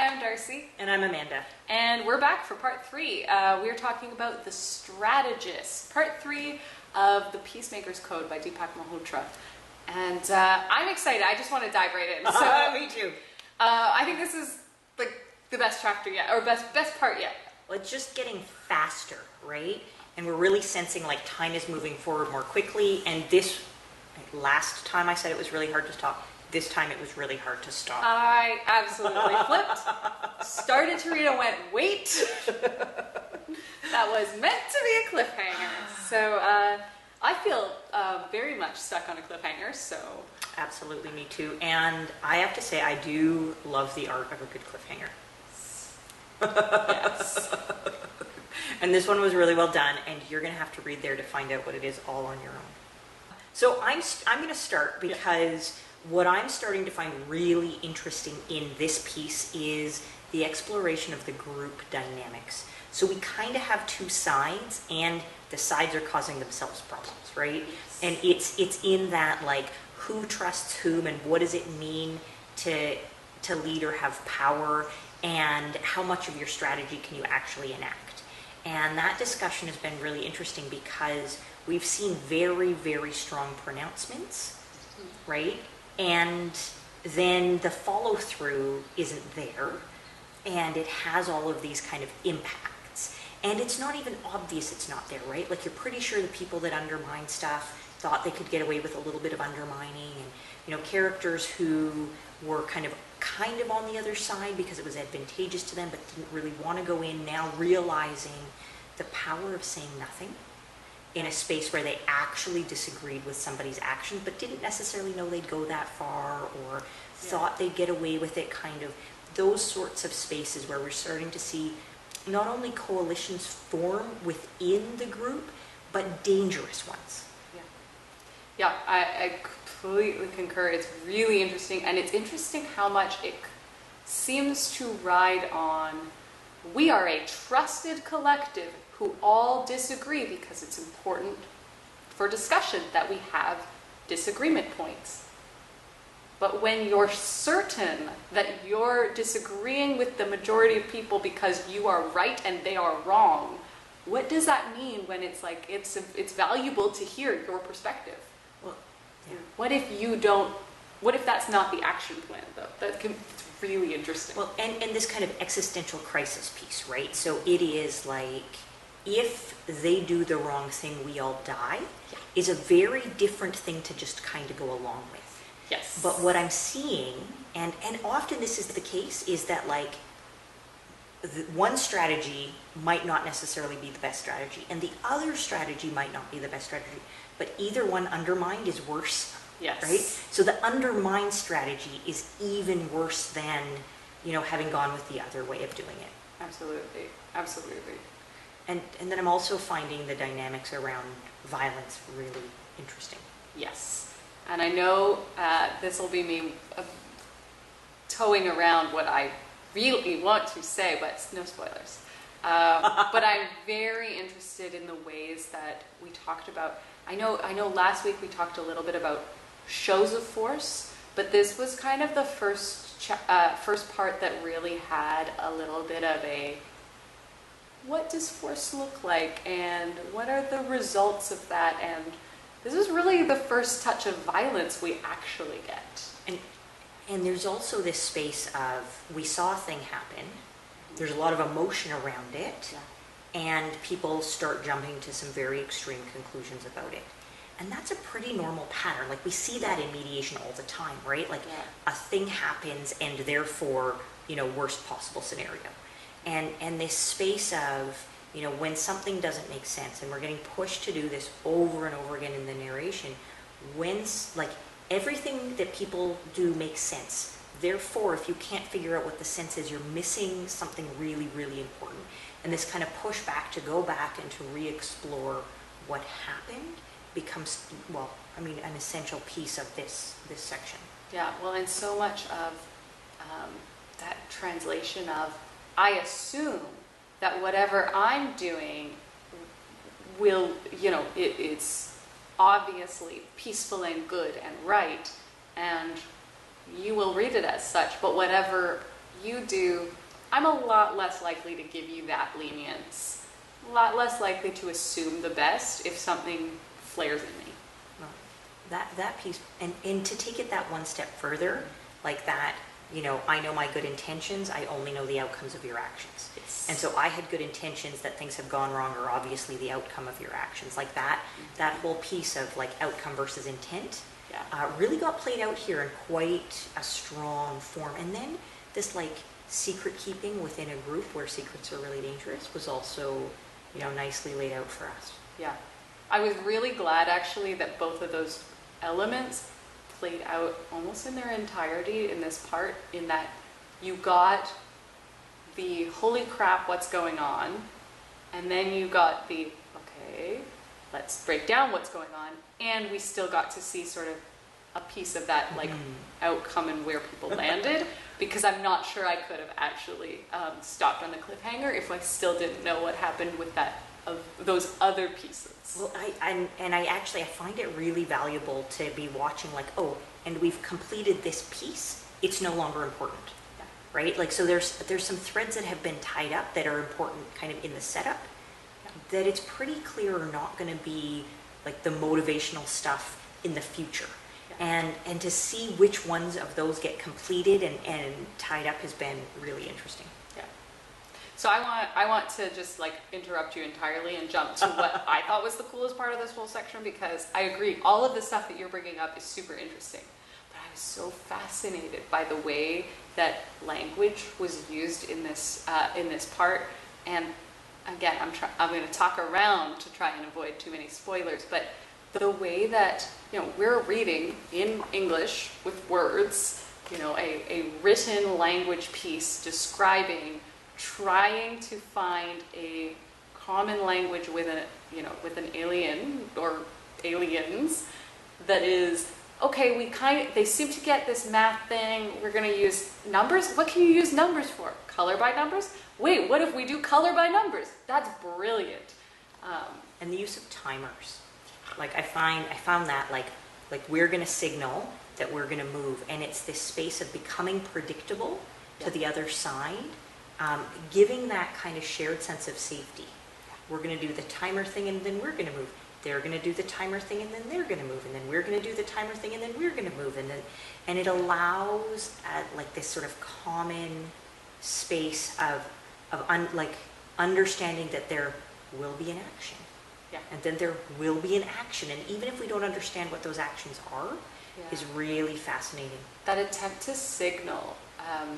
I'm Darcy. And I'm Amanda. And we're back for part 3. We're talking about the strategist, part 3 of the Peacemaker's Code by Deepak Malhotra. And I'm excited. I just want to dive right in. So, me too. I think this is like the best chapter yet, or best part yet. Well, it's just getting faster, right? And we're really sensing like time is moving forward more quickly. And this, last time I said it was really hard to stop. This time it was really hard to stop. I absolutely flipped, started to read and went, wait, that was meant to be a cliffhanger. So I feel very much stuck on a cliffhanger, so. Absolutely, me too. And I have to say, I do love the art of a good cliffhanger. Yes. And this one was really well done, and you're going to have to read there to find out what it is all on your own. So I'm going to start because what I'm starting to find really interesting in this piece is the exploration of the group dynamics. So we kind of have two sides, and the sides are causing themselves problems, right? Yes. And it's in that, like, who trusts whom, and what does it mean to lead or have power, and how much of your strategy can you actually enact? And that discussion has been really interesting because we've seen very, very strong pronouncements, right? And then the follow-through isn't there, and it has all of these kind of impacts. And it's not even obvious it's not there, right? Like, you're pretty sure the people that undermine stuff thought they could get away with a little bit of undermining, and, you know, characters who were kind of on the other side because it was advantageous to them but didn't really want to go in, now realizing the power of saying nothing in a space where they actually disagreed with somebody's actions but didn't necessarily know they'd go that far, or thought they'd get away with it, kind of those sorts of spaces where we're starting to see not only coalitions form within the group, but dangerous ones. Yeah, I completely concur. It's really interesting, and it's interesting how much it seems to ride on, we are a trusted collective who all disagree because it's important for discussion that we have disagreement points. But when you're certain that you're disagreeing with the majority of people because you are right and they are wrong, what does that mean when it's like, it's valuable to hear your perspective? Well, yeah. What if that's not the action plan, though? It's really interesting. Well, and this kind of existential crisis piece, right? So it is like, if they do the wrong thing, we all die, is a very different thing to just kind of go along with. Yes. But what I'm seeing, and often this is the case, is that, like, one strategy might not necessarily be the best strategy, and the other strategy might not be the best strategy, but either one undermined is worse. Yes. Right? So the undermined strategy is even worse than, you know, having gone with the other way of doing it. Absolutely. Absolutely. And then I'm also finding the dynamics around violence really interesting. Yes. And I know this will be me towing around what I really want to say, but no spoilers. But I'm very interested in the ways that we talked about. I know last week we talked a little bit about shows of force, but this was kind of the first part that really had a little bit of a, what does force look like, and what are the results of that? And this is really the first touch of violence we actually get. And there's also this space of, we saw a thing happen, there's a lot of emotion around it, and people start jumping to some very extreme conclusions about it. And that's a pretty normal pattern. Like, we see that in mediation all the time, right? Like, a thing happens, and therefore, you know, worst possible scenario. And this space of, you know, when something doesn't make sense, and we're getting pushed to do this over and over again in the narration, when, like, everything that people do makes sense. Therefore, if you can't figure out what the sense is, you're missing something really, really important. And this kind of pushback to go back and to re-explore what happened becomes, well, I mean, an essential piece of this section. Yeah, well, and so much of that translation of, I assume that whatever I'm doing will, you know, it's obviously peaceful and good and right, and you will read it as such, but whatever you do I'm a lot less likely to give you that lenience, a lot less likely to assume the best if something flares in me. Well, that piece, and to take it that one step further, like that, you know, I know my good intentions, I only know the outcomes of your actions. Yes. And so I had good intentions that things have gone wrong are obviously the outcome of your actions. Like that whole piece of like outcome versus intent really got played out here in quite a strong form. And then this like secret keeping within a group where secrets are really dangerous was also, you know, nicely laid out for us. Yeah. I was really glad actually that both of those elements played out almost in their entirety in this part, in that you got the holy crap, what's going on, and then you got the okay, let's break down what's going on, and we still got to see sort of a piece of that like outcome and where people landed, because I'm not sure I could have actually stopped on the cliffhanger if I still didn't know what happened with that of those other pieces. Well, I find it really valuable to be watching like, oh, and we've completed this piece, it's no longer important. Yeah. Right? Like, so there's some threads that have been tied up that are important kind of in the setup, that it's pretty clear are not going to be like the motivational stuff in the future. Yeah. And to see which ones of those get completed and tied up has been really interesting. Yeah. So I want to just like interrupt you entirely and jump to what I thought was the coolest part of this whole section, because I agree, all of the stuff that you're bringing up is super interesting. But I was so fascinated by the way that language was used in this part. And again, I'm going to talk around to try and avoid too many spoilers, but the way that, you know, we're reading in English with words, you know, a written language piece describing, trying to find a common language with with an alien or aliens that is, okay, they seem to get this math thing, we're going to use numbers. What can you use numbers for? Color by numbers? Wait, what if we do color by numbers? That's brilliant. And the use of timers. Like I found that like we're going to signal that we're going to move, and it's this space of becoming predictable to the other side, giving that kind of shared sense of safety. We're going to do the timer thing and then we're going to move. They're going to do the timer thing and then they're going to move, and then we're going to do the timer thing and then we're going to move, and it allows like this sort of common space of understanding that there will be an action. Yeah. And then there will be an action, and even if we don't understand what those actions are, is really fascinating. That attempt to signal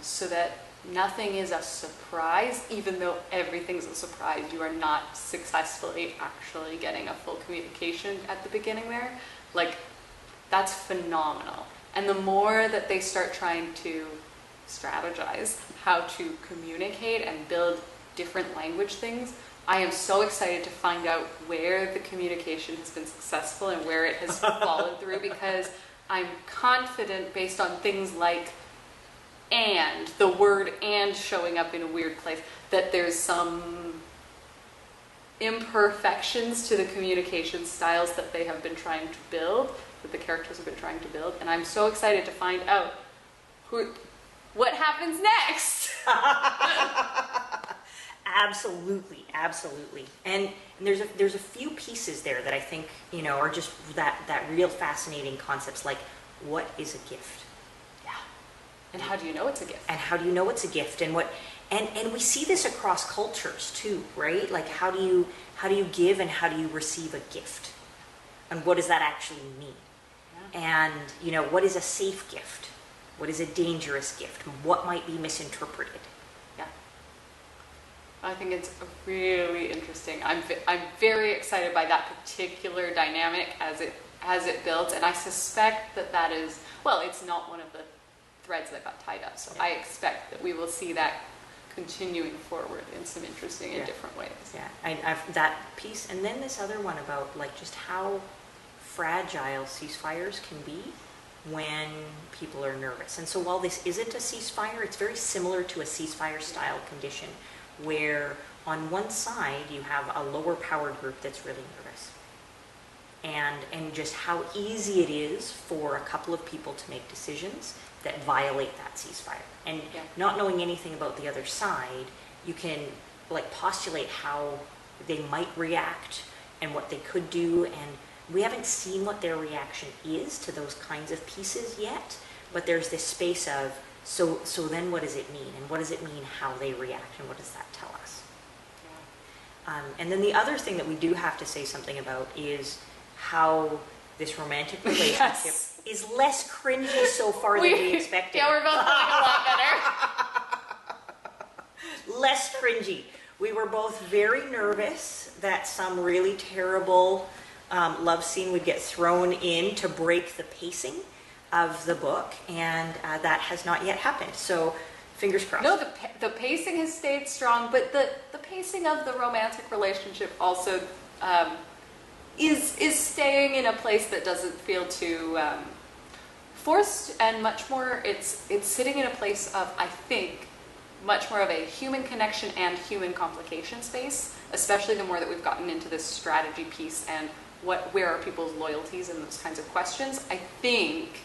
so that nothing is a surprise, even though everything's a surprise. You are not successfully actually getting a full communication at the beginning there. Like, that's phenomenal. And the more that they start trying to strategize how to communicate and build different language things, I am so excited to find out where the communication has been successful and where it has fallen through, because I'm confident, based on things like and, the word and showing up in a weird place, that there's some imperfections to the communication styles that they have been trying to build, that the characters have been trying to build, and I'm so excited to find out what happens next. Absolutely. And there's a few pieces there that I think, you know, are just that real fascinating concepts, like what is a gift? Yeah. And how do you know it's a gift? And how do you know it's a gift? And we see this across cultures too, right? Like how do you give and how do you receive a gift? And what does that actually mean? Yeah. And, you know, what is a safe gift? What is a dangerous gift? What might be misinterpreted? I think it's really interesting. I'm very excited by that particular dynamic as it builds, and I suspect that is, well, it's not one of the threads that got tied up. So I expect that we will see that continuing forward in some interesting and different ways. Yeah, I've that piece, and then this other one about like just how fragile ceasefires can be when people are nervous. And so while this isn't a ceasefire, it's very similar to a ceasefire style condition, where on one side you have a lower powered group that's really nervous, and just how easy it is for a couple of people to make decisions that violate that ceasefire. And not knowing anything about the other side, you can like postulate how they might react and what they could do, and we haven't seen what their reaction is to those kinds of pieces yet, but there's this space of, so then what does it mean? And what does it mean how they react, and what does that tell us? And then the other thing that we do have to say something about is how this romantic relationship is less cringy so far than we expected. Yeah, we're both feeling a lot better. Less cringy. We were both very nervous that some really terrible love scene would get thrown in to break the pacing of the book, and that has not yet happened. So fingers crossed. No, the pacing has stayed strong, but the pacing of the romantic relationship also is staying in a place that doesn't feel too forced, and much more, it's sitting in a place of, I think, much more of a human connection and human complication space, especially the more that we've gotten into this strategy piece and where are people's loyalties and those kinds of questions. I think,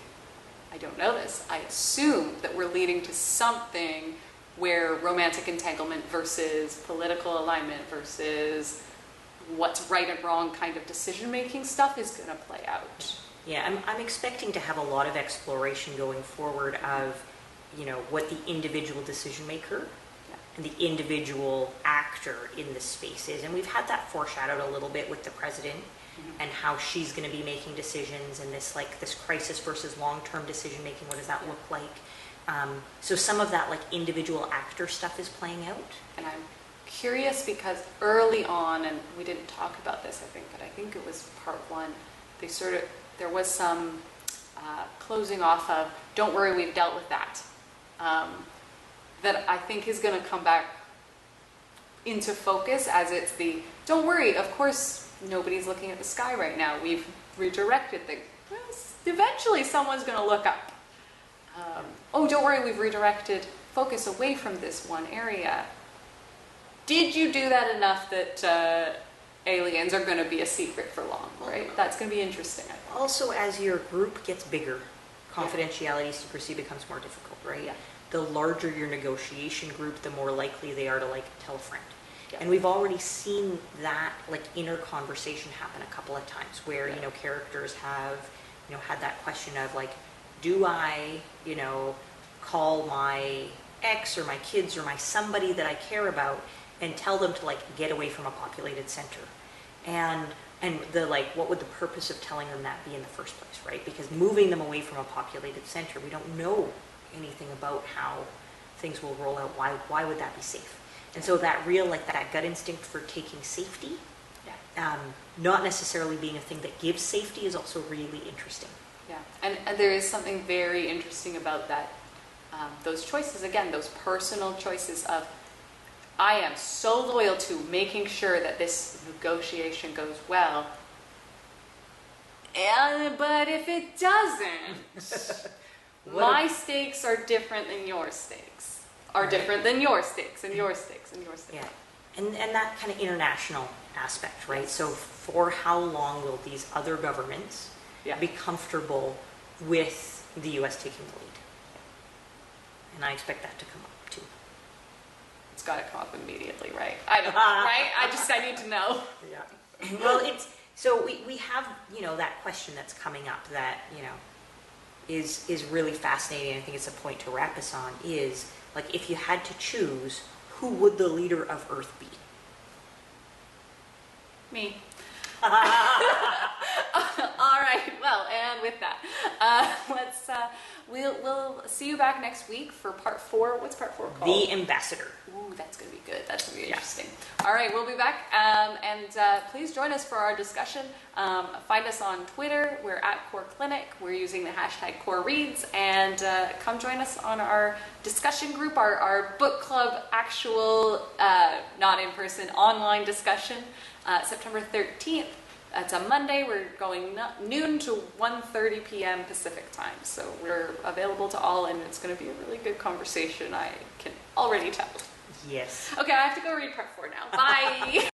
I don't know this, I assume that we're leading to something where romantic entanglement versus political alignment versus what's right and wrong kind of decision-making stuff is going to play out. Yeah, I'm expecting to have a lot of exploration going forward of, you know, what the individual decision maker and the individual actor in the space is. And we've had that foreshadowed a little bit with the president and how she's going to be making decisions, and this crisis versus long-term decision making. What does that look like? So some of that like individual actor stuff is playing out. And I'm curious because early on, and we didn't talk about this, I think, but I think it was part one, there was some closing off of, don't worry, we've dealt with that. That I think is going to come back into focus as it's the, don't worry, of course, nobody's looking at the sky right now. We've redirected things. Well, eventually someone's going to look up. Oh, don't worry, we've redirected focus away from this one area. Did you do that enough that aliens are going to be a secret for long, right? That's going to be interesting, I think. Also, as your group gets bigger, confidentiality secrecy becomes more difficult, right? Yeah. The larger your negotiation group, the more likely they are to like tell a friend. Yeah. And we've already seen that like inner conversation happen a couple of times where, you know, characters have, you know, had that question of like, do I, you know, call my ex or my kids or my somebody that I care about and tell them to like get away from a populated center? And the like, what would the purpose of telling them that be in the first place, right? Because moving them away from a populated center, we don't know anything about how things will roll out. Why would that be safe? And so that real, like that gut instinct for taking safety, not necessarily being a thing that gives safety, is also really interesting. Yeah, and there is something very interesting about that. Those choices, again, those personal choices of, I am so loyal to making sure that this negotiation goes well, but if it doesn't, my stakes are different than your stakes, are different than your stakes, and your stakes, and your stakes. Yeah, and that kind of international aspect, right? So for how long will these other governments be comfortable with the U.S. taking the lead? And I expect that to come up too. It's got to come up immediately, right? I don't know, right? I need to know. Yeah. Well, so we have, you know, that question that's coming up that, you know, is really fascinating. I think it's a point to wrap us on, is like, if you had to choose, who would the leader of Earth be? Me. All right. Well, and with that, we'll see you back next week for part 4. What's part 4 called? The Ambassador. Ooh, that's going to be good. That's going to be interesting. All right, we'll be back. And please join us for our discussion. Find us on Twitter. We're at CoRe Clinic. We're using the hashtag CoReReads. And come join us on our discussion group, our book club, actual, not in person, online discussion, September 13th. It's a Monday. We're going noon to 1:30 p.m. Pacific time. So we're available to all, and it's going to be a really good conversation. I can already tell. Yes. Okay, I have to go read part 4 now. Bye.